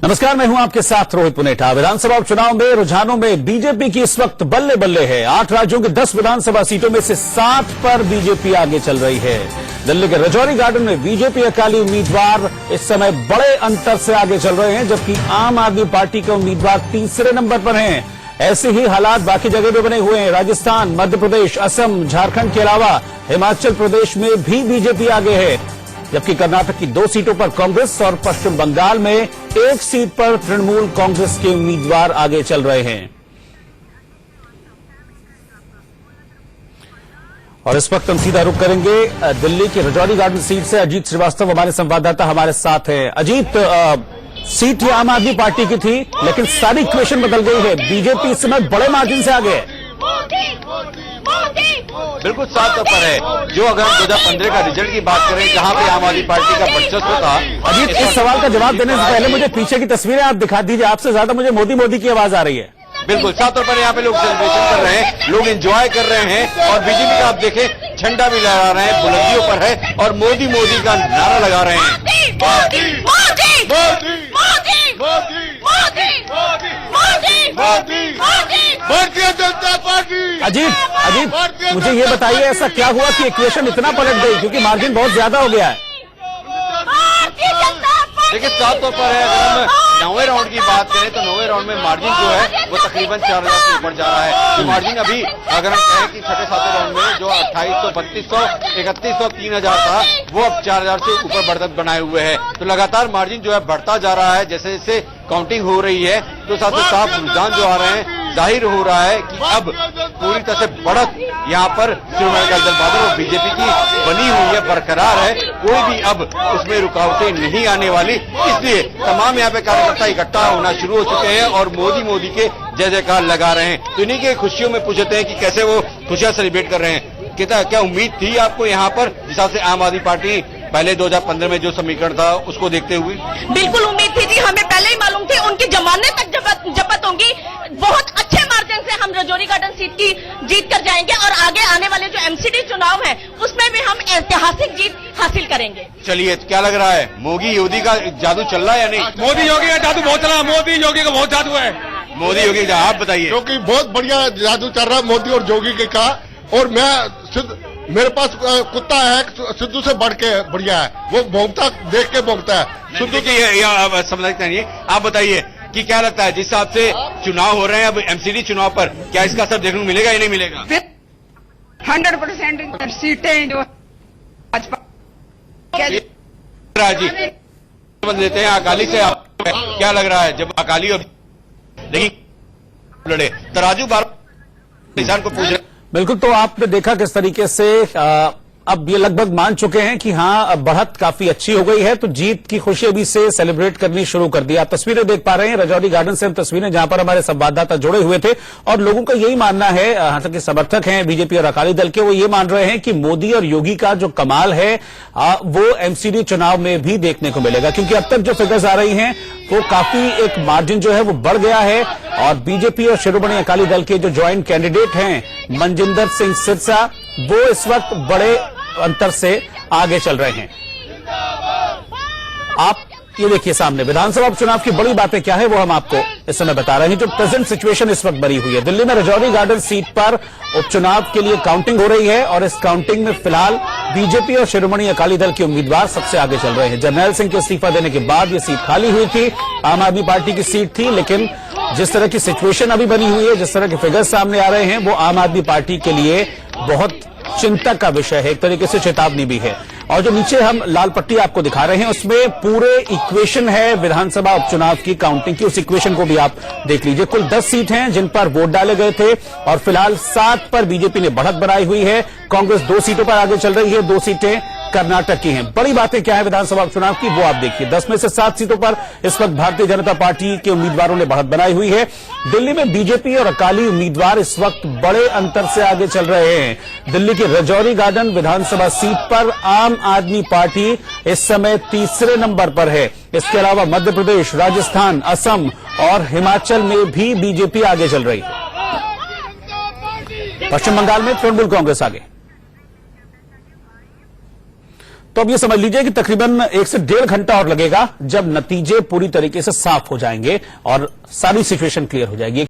नमस्कार, मैं हूं आपके साथ रोहित पुनेठा। विधानसभा उपचुनाव में रुझानों में बीजेपी की इस वक्त बल्ले बल्ले है। 8 राज्यों के 10 विधानसभा सीटों में से 7 पर बीजेपी आगे चल रही है। दिल्ली के रजौरी गार्डन में बीजेपी अकाली उम्मीदवार इस समय बड़े अंतर से आगे चल रहे हैं, जबकि आम आदमी पार्टी के उम्मीदवार तीसरे नंबर पर हैं। ऐसे ही हालात बाकी जगह भी बने हुए हैं। राजस्थान, मध्य प्रदेश, असम, झारखंड के अलावा हिमाचल प्रदेश में भी बीजेपी आगे है, जबकि कर्नाटक की 2 सीटों पर कांग्रेस और पश्चिम बंगाल में 1 सीट पर तृणमूल कांग्रेस के उम्मीदवार आगे चल रहे हैं। और इस वक्त हम सीधा रुख करेंगे दिल्ली की रजौरी गार्डन सीट से। अजीत श्रीवास्तव हमारे संवाददाता हमारे साथ हैं। अजीत, सीट आम आदमी पार्टी की थी, लेकिन सारी इक्वेशन बदल गई है। बीजेपी इस समय बड़े मार्जिन से आगे है। बिल्कुल साफ तौर पर है। जो अगर हम 2015 का रिजल्ट की बात करें, जहां पे आम आदमी पार्टी का वर्चस्व था। अजीत, इस सवाल का जवाब देने से पहले मुझे पीछे की तस्वीरें आप दिखा दीजिए। आपसे ज्यादा मुझे मोदी मोदी की आवाज आ रही है। बिल्कुल साफ तौर पर यहाँ पे लोग सेलिब्रेशन कर रहे हैं, लोग एंजॉय कर रहे हैं, और बीजेपी का आप देखें झंडा भी लहरा रहे हैं, बुलंदियों पर है, और मोदी मोदी का नारा लगा रहे हैं। मोदी मोदी मोदी मोदी मोदी मोदी मोदी मोदी भारतीय जनता पार्टी। अजीत, मुझे ये बताइए, ऐसा क्या हुआ कि इक्वेशन इतना पलट गई, क्योंकि मार्जिन बहुत ज्यादा हो गया है। देखिए साफ तौर पर है, अगर हम 9वें राउंड की बात करें तो 9वें राउंड में मार्जिन जो है वो तकरीबन 4000 से ऊपर जा रहा है। जो मार्जिन अभी अगर हम कहें कि 6-7 राउंड में जो 2800, 3200, 3100, 3000 था, वो अब 4000 से ऊपर बढ़त बनाए हुए है। तो लगातार मार्जिन जो है बढ़ता जा रहा है। जैसे जैसे काउंटिंग हो रही है तो साथ ही साफ रुझान जो आ रहे हैं, जाहिर हो रहा है कि अब पूरी तरह से बढ़त यहाँ पर श्रीमती अकाली दल बादल और बीजेपी की बनी हुई है, बरकरार है। कोई भी अब उसमें रुकावटें नहीं आने वाली। इसलिए तमाम यहाँ पे कार्यकर्ता इकट्ठा होना शुरू हो चुके हैं और मोदी मोदी के जय जयकार लगा रहे हैं। तो इन्हीं के खुशियों में पूछते हैं कि कैसे वो खुशियां सेलिब्रेट कर रहे हैं। क्या उम्मीद थी आपको यहाँ पर, जिस हिसाब से आम आदमी पार्टी पहले 2015 में जो समीकरण था उसको देखते हुए? बिल्कुल उम्मीद थी जी, हमें पहले ही मालूम थी उनकी जमाने तक जब्त होंगी। बहुत अच्छे मार्जिन से हम रजौरी गार्डन सीट की जीत कर जाएंगे, और आगे आने वाले जो एमसीडी चुनाव है उसमें भी हम ऐतिहासिक जीत हासिल करेंगे। चलिए, क्या लग रहा है, मोदी योगी का जादू चल रहा है या नहीं? मोदी योगी का जादू बहुत चला, मोदी योगी का बहुत जादू है। मोदी योगी का आप बताइए। क्योंकि बहुत बढ़िया जादू चल रहा है मोदी और योगी का। और मेरे पास कुत्ता है, सिद्धू से बढ़ के बढ़िया है, वो भौंकता देख के भौंकता है। सिद्धू की समझते नहीं। आप बताइए कि क्या लगता है, जिस हिसाब से चुनाव हो रहे हैं अब एमसीडी चुनाव पर, क्या इसका असर देखने को मिलेगा या नहीं मिलेगा? 100% सीटें जो जी लेते हैं अकाली से। आप क्या लग रहा है, जब अकाली और लड़े तराजू बार किसान को पूछ रहे? बिल्कुल, तो आपने देखा किस तरीके से अब ये लगभग मान चुके हैं कि हाँ, बढ़त काफी अच्छी हो गई है, तो जीत की खुशी अभी से सेलिब्रेट करनी शुरू कर दी। आप तस्वीरें देख पा रहे हैं रजौरी गार्डन से, हम तस्वीरें जहां पर हमारे संवाददाता जुड़े हुए थे, और लोगों का यही मानना है, यहाँ तक कि समर्थक हैं बीजेपी और अकाली दल के, वो ये मान रहे हैं कि मोदी और योगी का जो कमाल है वो एमसीडी चुनाव में भी देखने को मिलेगा, क्योंकि अब तक जो फिगर्स आ रही हैं वो काफी एक मार्जिन जो है वो बढ़ गया है। और बीजेपी और शिरोमणि अकाली दल के जो ज्वाइंट कैंडिडेट हैं मनजिंदर सिंह सिरसा, वो इस वक्त बड़े अंतर से आगे चल रहे हैं। आप ये देखिए सामने विधानसभा उपचुनाव की बड़ी बातें क्या है वो हम आपको इस समय बता रहे हैं। जो प्रेजेंट सिचुएशन इस वक्त बनी हुई है, दिल्ली में रजौरी गार्डन सीट पर उपचुनाव के लिए काउंटिंग हो रही है, और इस काउंटिंग में फिलहाल बीजेपी और शिरोमणि अकाली दल के उम्मीदवार सबसे आगे चल रहे हैं। जरनैल सिंह के इस्तीफा देने के बाद ये सीट खाली हुई थी, आम आदमी पार्टी की सीट थी, लेकिन जिस तरह की सिचुएशन अभी बनी हुई है, जिस तरह के फिगर्स सामने आ रहे हैं, वो आम आदमी पार्टी के लिए बहुत चिंता का विषय है, एक तरीके से चेतावनी भी है। और जो नीचे हम लाल पट्टी आपको दिखा रहे हैं, उसमें पूरे इक्वेशन है विधानसभा उपचुनाव की काउंटिंग की। उस इक्वेशन को भी आप देख लीजिए। कुल 10 सीट हैं जिन पर वोट डाले गए थे, और फिलहाल 7 पर बीजेपी ने बढ़त बनाई हुई है। कांग्रेस 2 सीटों पर आगे चल रही है, 2 सीटें कर्नाटक की हैं। बड़ी बातें क्या है विधानसभा उपचुनाव की, वो आप देखिए। 10 में से 7 सीटों पर इस वक्त भारतीय जनता पार्टी के उम्मीदवारों ने बढ़त बनाई हुई है। दिल्ली में बीजेपी और अकाली उम्मीदवार इस वक्त बड़े अंतर से आगे चल रहे हैं। दिल्ली के रजौरी गार्डन विधानसभा सीट पर आम आदमी पार्टी इस समय तीसरे नंबर पर है। इसके अलावा मध्य प्रदेश, राजस्थान, असम और हिमाचल में भी बीजेपी आगे चल रही है। पश्चिम बंगाल में तृणमूल कांग्रेस आगे। तो अब ये समझ लीजिए कि तकरीबन 1 से 1.5 घंटा और लगेगा, जब नतीजे पूरी तरीके से साफ हो जाएंगे और सारी सिचुएशन क्लियर हो जाएगी।